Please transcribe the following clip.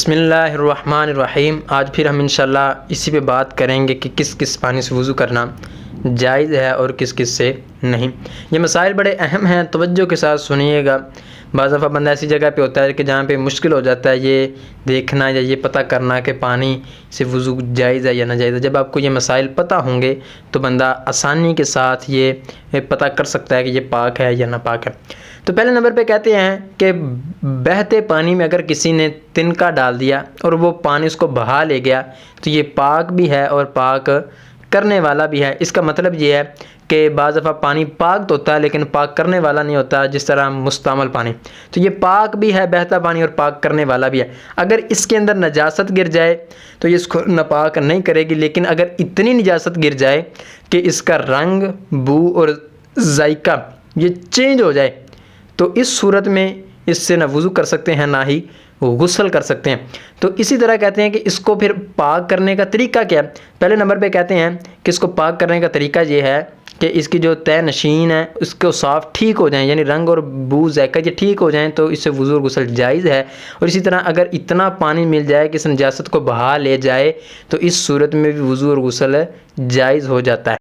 बिस्मिल्लाहिर्रहमानिर्रहीम। आज फिर हम इंशाल्लाह इसी पे बात करेंगे कि किस किस पानी से वज़ू करना जायज़ है और किस किस से नहीं। ये मसाइल बड़े अहम हैं, तवज्जो के साथ सुनिएगा। बाज़ दफ़ा बंदा ऐसी जगह पे होता है कि जहाँ पे मुश्किल हो जाता है ये देखना या ये पता करना कि पानी से वज़ू जायज़ है या नाजायज़ है। जब आपको ये मसाइल पता होंगे तो बंदा आसानी के साथ ये पता कर सकता है कि ये पाक है या नापाक है। तो पहले नंबर पे कहते हैं कि बहते पानी में अगर किसी ने तिनका डाल दिया और वो पानी उसको बहा ले गया तो ये पाक भी है और पाक करने वाला भी है। इसका मतलब ये है कि बाज़ दफ़ा पानी पाक तो होता है लेकिन पाक करने वाला नहीं होता, जिस तरह मुस्तमल पानी। तो ये पाक भी है बहता पानी और पाक करने वाला भी है। अगर इसके अंदर नजासत गिर जाए तो ये इसको नापाक नहीं करेगी, लेकिन अगर इतनी नजासत गिर जाए कि इसका रंग, बू और जायका ये चेंज हो जाए तो इस सूरत में इससे ना वज़ू कर सकते हैं ना ही गुस्ल कर सकते हैं। तो इसी तरह कहते हैं कि इसको फिर पाक करने का तरीका क्या है। पहले नंबर पे कहते हैं कि इसको पाक करने का तरीका ये है कि इसकी जो तय नशीन है उसको साफ़ ठीक हो जाए, यानी रंग और बू ज़ायका ये ठीक हो जाएँ तो इससे वज़ू और गुस्ल जायज़ है। और इसी तरह अगर इतना पानी मिल जाए कि इस नजासत को बहा ले जाए तो इस सूरत में भी वज़ू और गुस्ल जायज़ हो जाता है।